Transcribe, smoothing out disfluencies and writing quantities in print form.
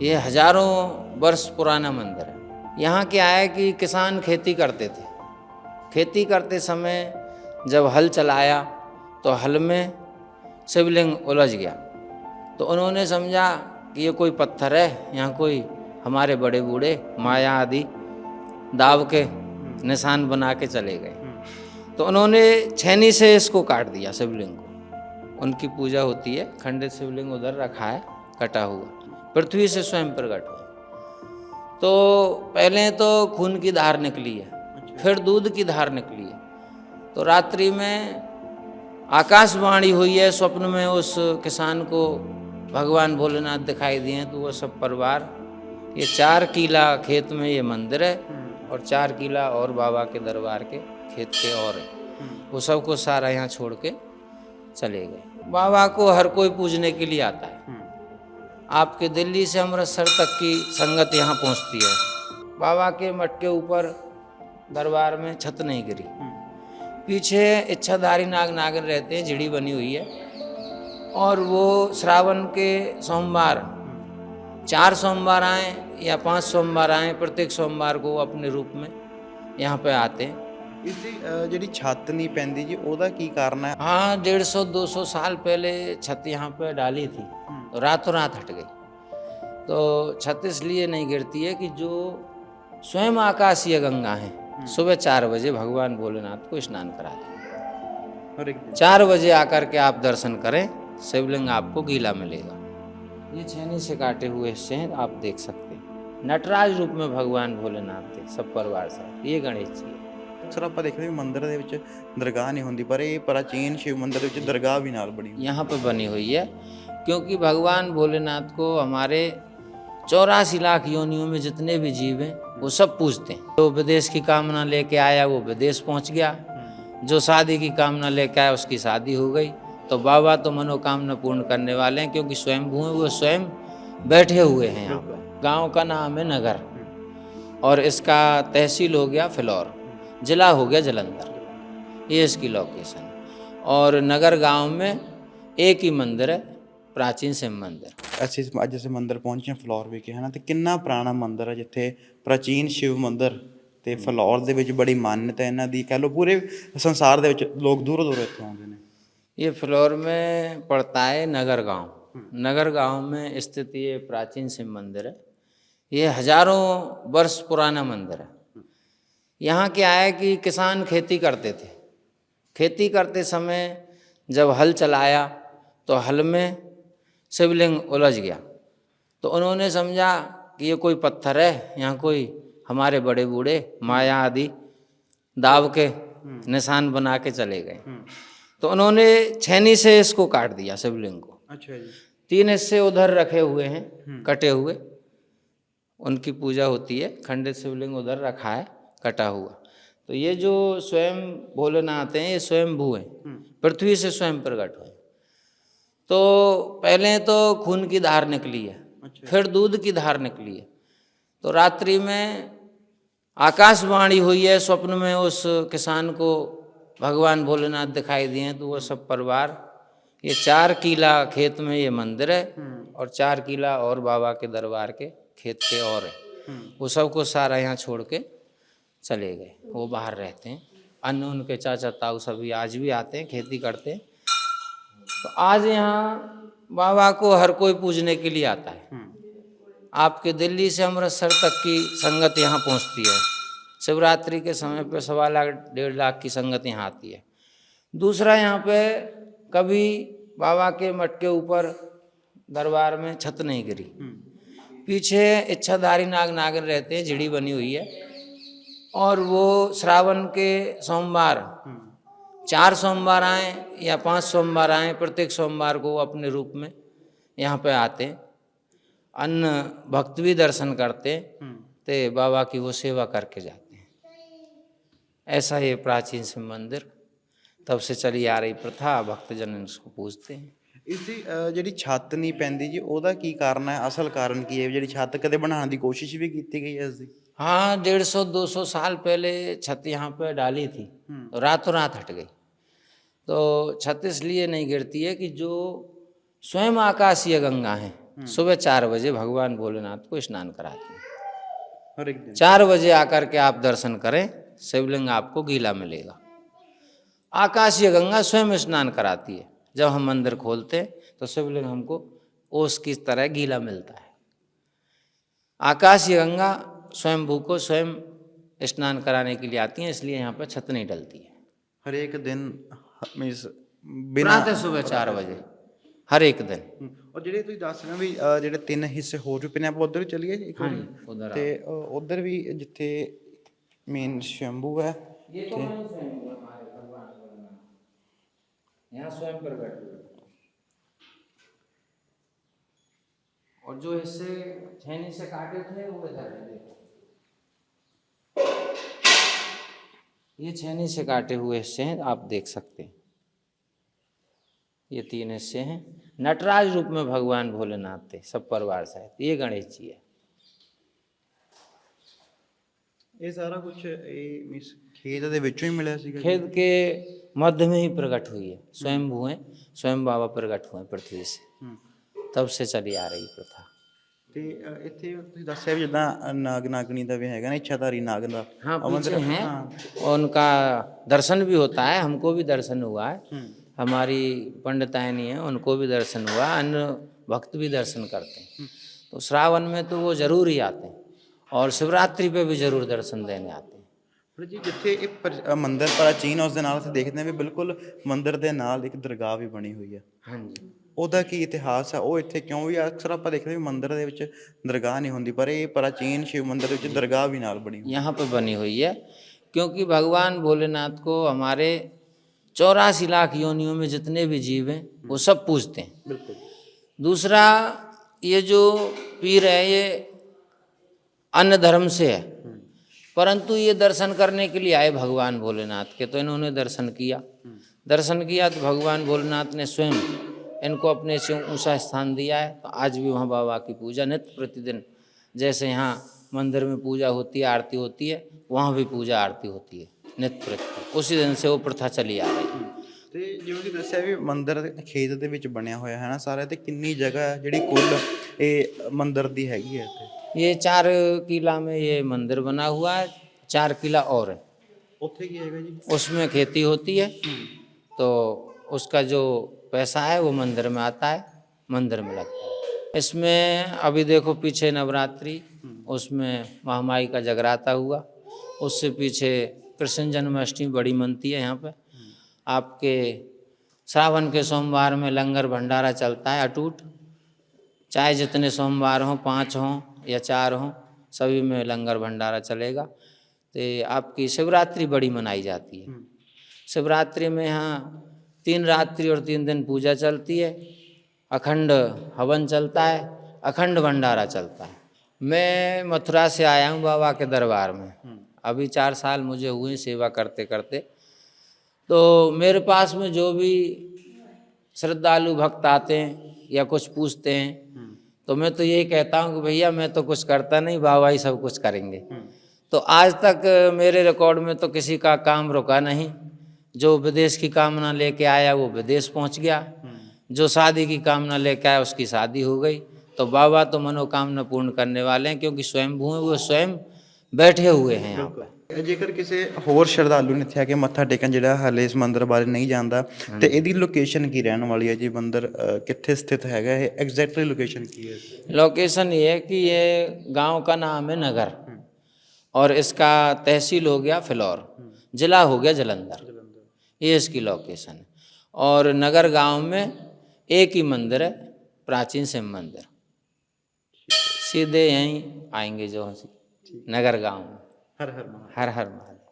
ये हजारों वर्ष पुराना मंदिर है। यहाँ क्या है कि किसान खेती करते थे। खेती करते समय जब हल चलाया तो हल में शिवलिंग उलझ गया, तो उन्होंने समझा कि ये कोई पत्थर है, यहाँ कोई हमारे बड़े बूढ़े माया आदि दाव के निशान बना के चले गए। तो उन्होंने छेनी से इसको काट दिया शिवलिंग को। उनकी पूजा होती है, खंडित शिवलिंग उधर रखा है कटा हुआ, पृथ्वी से स्वयं प्रकट हुआ। तो पहले तो खून की धार निकली है, फिर दूध की धार निकली है। तो रात्रि में आकाशवाणी हुई है, स्वप्न में उस किसान को भगवान भोलेनाथ दिखाई दिए। तो वो सब परिवार, ये 4 किला खेत में ये मंदिर है और 4 किला और बाबा के दरबार के खेत के और है, वो सबको सारा यहाँ छोड़ के चले गए। बाबा को हर कोई पूजने के लिए आता है। आपके दिल्ली से अमृतसर तक की संगत यहाँ पहुँचती है। बाबा के मठ के ऊपर दरबार में छत नहीं गिरी, पीछे इच्छाधारी नाग नागिन रहते हैं, झिड़ी बनी हुई है। और वो श्रावण के सोमवार 4 सोमवार आए या 5 सोमवार आए, प्रत्येक सोमवार को अपने रूप में यहाँ पे आते हैं। इसकी ਜਿਹੜੀ ਛੱਤ नहीं ਪੈਂਦੀ जी, ਉਹਦਾ ਕੀ ਕਾਰਨ है? हाँ, 150-200 साल पहले छत यहाँ पे डाली थी, तो रातों रात हट गई। तो छत इसलिए नहीं गिरती है कि जो स्वयं आकाशीय गंगा है, सुबह 4 बजे भगवान भोलेनाथ को स्नान कराते हैं। हर एक दिन 4 बजे आकर के आप दर्शन करें, शिवलिंग आपको गीला मिलेगा। ये छेनी से काटे हुए हिस्से हैं, आप देख सकते हैं। नटराज रूप में भगवान भोलेनाथ थे, सब परिवार से। ये गणेश जी है। ਅਕਸਰ ਆਪਾਂ ਦੇਖਦੇ ਵੀ ਮੰਦਿਰ ਦੇ ਵਿੱਚ ਦਰਗਾਹ ਨਹੀਂ ਹੁੰਦੀ, ਪਰ ਇਹ ਪ੍ਰਾਚੀਨ शिव ਮੰਦਿਰ ਦੇ ਵਿੱਚ ਦਰਗਾਹ ਵੀ ਨਾਲ ਬਣੀ ਹੋਈ। यहाँ पर बनी हुई है, क्योंकि भगवान भोलेनाथ को हमारे 84 लाख योनियों में जितने भी जीव हैं वो सब पूजते हैं। जो विदेश की कामना लेके आया वो विदेश पहुंच गया, जो शादी की कामना लेके आया उसकी शादी हो गई। तो बाबा तो मनोकामना पूर्ण करने वाले हैं, क्योंकि स्वयंभू हैं, वो स्वयं बैठे हुए हैं यहाँ पर। गाँव का नाम है नगर, और इसका तहसील हो गया फिलौर, जिला हो गया जलंधर। ये इसकी लोकेशन। और नगर गांव में एक ही मंदिर है, प्राचीन शिव मंदिर। ਅਸੀਂ ਅੱਜ ਅਸੀਂ ਮੰਦਿਰ ਪਹੁੰਚੇ ਹਾਂ ਫਲੋਰ ਵਿਖੇ, ਹੈ ਨਾ। ਤੇ ਕਿੰਨਾ ਪੁਰਾਣਾ ਮੰਦਿਰ ਹੈ, ਜਿੱਥੇ ਪ੍ਰਾਚੀਨ शिव ਮੰਦਿਰ ਤੇ ਫਲੋਰ ਦੇ ਵਿੱਚ ਬੜੀ ਮਾਨਤਾ ਇਹਨਾਂ ਦੀ। ਕਹਿ ਲਓ ਪੂਰੇ ਸੰਸਾਰ ਦੇ ਵਿੱਚ ਲੋਕ ਦੂਰੋਂ ਦੂਰੋਂ ਇੱਥੋਂ ਆਉਂਦੇ ਨੇ। ये फ्लोर में पड़ता है नगर गांव। नगर गांव में स्थित ये प्राचीन शिव मंदिर है। ये हजारों वर्ष पुराना मंदिर है। यहाँ क्या है कि किसान खेती करते थे। खेती करते समय जब हल चलाया तो हल में शिवलिंग उलझ गया, तो उन्होंने समझा कि ये कोई पत्थर है, यहाँ कोई हमारे बड़े बूढ़े माया आदि दाव के निशान बना के चले गए। तो उन्होंने छेनी से इसको काट दिया शिवलिंग को। अच्छा जी। 3 हिस्से उधर रखे हुए हैं कटे हुए, उनकी पूजा होती है। खंडित शिवलिंग उधर रखा है कटा हुआ। तो ये जो स्वयं भोलेनाथ हैं, ये स्वयंभू हैं, पृथ्वी से स्वयं प्रकट हुए। तो पहले तो खून की धार निकली है, फिर दूध की धार निकली है। तो रात्रि में आकाशवाणी हुई है, स्वप्न में उस किसान को भगवान भोलेनाथ दिखाई दिए। तो वो सब परिवार, ये 4 किला खेत में ये मंदिर है और 4 किला और बाबा के दरबार के खेत के और है, वो सबको सारा यहाँ छोड़ के चले गए। वो बाहर रहते हैं। अन्य उनके चाचा ताऊ सभी आज भी आते हैं, खेती करते हैं। तो आज यहाँ बाबा को हर कोई पूजने के लिए आता है। आपके दिल्ली से अमृतसर तक की संगत यहाँ पहुँचती है। शिवरात्रि के समय पे 1.25 लाख 1.5 लाख की संगत यहाँ आती है। दूसरा, यहाँ पे कभी बाबा के मठ के ऊपर दरबार में छत नहीं गिरी, पीछे इच्छाधारी नाग नागिन रहते हैं, झिड़ी बनी हुई है। और वो श्रावण के सोमवार 4 सोमवार आए या 5 सोमवार आए, प्रत्येक सोमवार को अपने रूप में यहाँ पे आते हैं। अन्य भक्त भी दर्शन करते हैं, तो बाबा की वो सेवा करके जाते हैं। ऐसा ये प्राचीन शिव मंदिर तब से चली आ रही प्रथा, भक्तजन इसको पूजते हैं। ਇਸਦੀ ਜਿਹੜੀ ਛੱਤ ਨਹੀਂ ਪੈਂਦੀ ਜੀ, ਉਹਦਾ ਕੀ ਕਾਰਨ ਹੈ? ਅਸਲ ਕਾਰਨ ਕੀ ਹੈ? ਜਿਹੜੀ ਛੱਤ ਕਦੇ ਬਣਾਉਣ ਦੀ ਕੋਸ਼ਿਸ਼ ਵੀ ਕੀਤੀ ਗਈ ਹੈ ਇਸਦੀ? हाँ, 150-200 साल पहले छत यहाँ पे डाली थी, तो रातों रात हट गई। तो छत इसलिए नहीं गिरती है कि जो स्वयं आकाशीय गंगा है, सुबह 4 बजे भगवान भोलेनाथ को स्नान कराते हैं। हर एक दिन 4 बजे आकर के आप दर्शन करें, शिवलिंग आपको गीला मिलेगा। आकाशीय गंगा स्वयं स्नान कराती है। जब हम मंदिर खोलते हैं तो शिवलिंग हमको ओस की तरह गीला मिलता है। आकाशीय गंगा स्वयंभू को स्वयं स्नान कराने के लिए आती हैं, इसलिए यहाँ पर छत नहीं डलती है। हर एक दिन मींस बिना प्रातः सुबह 4 बजे हर एक दिन। और ਜਿਹੜੇ ਤੁਸੀਂ ਦੱਸ ਰਹੇ ਹੋ ਵੀ ਜਿਹੜੇ ਤਿੰਨ ਹਿੱਸੇ ਹੋ ਚੁੱਕੇ ਨੇ, ਆਪਾਂ ਉਧਰ ਵੀ ਚੱਲੀਏ ਇੱਕ ਵਾਰੀ। ਹਾਂਜੀ, ਉੱਧਰ ਤੇ ਉਧਰ ਵੀ ਜਿੱਥੇ ਮੇਨ ਸ਼ੰਭੂ ਹੈ, ये तो वहीं स्वयं हुआ हमारे भगवान भोलेनाथ, यहाँ स्वयं प्रकट हुए। और जो हिस्से छेनी से काटे थे वो इधर है, देखो ये छेनी से काटे हुए हिस्से हैं, आप देख सकते हैं। ये 3 हिस्से हैं। नटराज रूप में भगवान भोलेनाथ थे सब परिवार सहित। ये गणेश जी है। ਇਹ ਸਾਰਾ ਕੁਝ ਇਹ ਮੀਂਸ ਖੇਤ ਦੇ ਵਿੱਚੋਂ ਹੀ ਮਿਲਿਆ ਸੀਗਾ। खेत के मध्य में ही प्रकट हुई है। स्वयं हुए, स्वयं बाबा प्रकट हुए पृथ्वी से, तब से चली आ रही प्रथा। ਤੇ ਇੱਥੇ ਤੁਸੀਂ ਦੱਸਿਆ ਵੀ ਜਿੱਦਾਂ ਨਾਗ ਨਾਗਣੀ ਦਾ ਵੀ ਹੈਗਾ ਨਾ, ਇੱਛਾਧਾਰੀ ਨਾਗ ਦਾ। हाँ पीछे हैं, और उनका दर्शन भी होता है। हमको भी दर्शन हुआ है, हमारी पंडितायनी है उनको भी दर्शन हुआ, अन्य भक्त भी दर्शन करते हैं। तो श्रावण में तो वो जरूर ही आते हैं, और शिवरात्रि पे भी जरूर दर्शन देने आते हैं। ਪਰ ਜੀ ਜਿੱਥੇ ਇਹ ਮੰਦਿਰ ਪ੍ਰਾਚੀਨ ਉਸ ਦੇ ਨਾਲ ਅਸੀਂ ਦੇਖਦੇ ਹਾਂ ਵੀ ਬਿਲਕੁਲ ਮੰਦਿਰ ਦੇ ਨਾਲ ਇੱਕ ਦਰਗਾਹ ਵੀ ਬਣੀ ਹੋਈ ਹੈ। हाँ जी, ਉਹਦਾ ਕੀ ਇਤਿਹਾਸ ਹੈ, ਉਹ ਇੱਥੇ ਕਿਉਂ ਵੀ ਅਕਸਰ ਆਪਾਂ ਦੇਖਦੇ ਵੀ ਮੰਦਿਰ ਦੇ ਵਿੱਚ ਦਰਗਾਹ ਨਹੀਂ ਹੁੰਦੀ, ਪਰ ਇਹ ਪ੍ਰਾਚੀਨ ਸ਼ਿਵ ਮੰਦਿਰ ਦੇ ਵਿੱਚ ਦਰਗਾਹ ਵੀ ਨਾਲ ਬਣੀ ਹੋਈ। यहाँ पे बनी हुई है, क्योंकि भगवान भोलेनाथ को हमारे 84 लाख योनियों में जितने भी जीव हैं वो सब पूजते हैं। ਬਿਲਕੁਲ दूसरा, ये जो पीर है ये अन्य धर्म से है, परंतु ये दर्शन करने के लिए आए भगवान भोलेनाथ के, तो इन्होंने दर्शन किया। दर्शन किया तो भगवान भोलेनाथ ने स्वयं इनको अपने से ऊंचा स्थान दिया है। तो आज भी वहाँ बाबा की पूजा नित्य प्रतिदिन, जैसे यहाँ मंदिर में पूजा होती है, आरती होती है, वहाँ भी पूजा आरती होती है नित्य प्रतिदिन। उसी दिन से वो प्रथा चली आ रही है। ਤੇ ਜਿਵੇਂ ਕਿ ਦੱਸਿਆ ਵੀ ਮੰਦਿਰ ਖੇਤ ਦੇ ਵਿੱਚ ਬਣਿਆ ਹੋਇਆ ਹੈ ਨਾ ਸਾਰਾ, ਤੇ ਕਿੰਨੀ ਜਗ੍ਹਾ ਹੈ ਜਿਹੜੀ ਕੁੱਲ ਇਹ ਮੰਦਿਰ ਦੀ ਹੈਗੀ ਹੈ ਇੱਥੇ? ये 4 किला में ये मंदिर बना हुआ है, 4 किला और है, ਉੱਥੇ ਕੀ ਹੈਗਾ ਜੀ? उसमें खेती होती है। तो उसका जो पैसा है वो मंदिर में आता है, मंदिर में लगता है। इसमें अभी देखो पीछे नवरात्रि, उसमें महामाई का जगराता हुआ, उससे पीछे कृष्ण जन्माष्टमी बड़ी मनती है यहाँ पे। आपके श्रावण के सोमवार में लंगर भंडारा चलता है अटूट, चाहे जितने सोमवार हों, 5 हों या 4 हों, सभी में लंगर भंडारा चलेगा। तो आपकी शिवरात्रि बड़ी मनाई जाती है। शिवरात्रि में यहाँ 3 रात्रि और 3 दिन पूजा चलती है, अखंड हवन चलता है, अखंड भंडारा चलता है। मैं मथुरा से आया हूँ बाबा के दरबार में, अभी 4 साल मुझे हुए सेवा करते करते। तो मेरे पास में जो भी श्रद्धालु भक्त आते हैं या कुछ पूछते हैं, तो मैं तो यही कहता हूँ कि भैया मैं तो कुछ करता नहीं, बाबा ही सब कुछ करेंगे। तो आज तक मेरे रिकॉर्ड में तो किसी का काम रुका नहीं। जो विदेश की कामना लेके आया वो विदेश पहुंच गया, जो शादी की कामना लेके आया उसकी शादी हो गई। तो बाबा तो मनोकामना पूर्ण करने वाले हैं, क्योंकि स्वयंभू हैं, वो स्वयं बैठे हुए हैं यहाँ पर। ਜੇਕਰ ਕਿਸੇ ਹੋਰ ਸ਼ਰਧਾਲੂ ਨੇ ਇੱਥੇ ਆ ਕੇ ਮੱਥਾ ਟੇਕਣ ਜਿਹੜਾ ਹਾਲੇ ਇਸ ਮੰਦਿਰ ਬਾਰੇ ਨਹੀਂ ਜਾਣਦਾ, ਤੇ ਇਹਦੀ ਲੋਕੇਸ਼ਨ ਕੀ ਰਹਿਣ ਵਾਲੀ ਹੈ ਜੀ? ਮੰਦਿਰ ਕਿੱਥੇ ਸਥਿਤ ਹੈਗਾ, ਇਹ ਐਗਜ਼ੈਕਟਲੀ ਲੋਕੇਸ਼ਨ ਕੀ है? लोकेशन ये है कि ये गांव का नाम है नगर, और इसका तहसील हो गया फिलौर, जिला हो गया जलंधर, ये इसकी लोकेशन है। और नगर गांव में एक ही मंदिर है, प्राचीन शिव मंदिर। सीधे यहीं आएंगे जो नगर गांव में। ਹਰ ਹਰ ਮਹਾदेव। हर हर महादेव।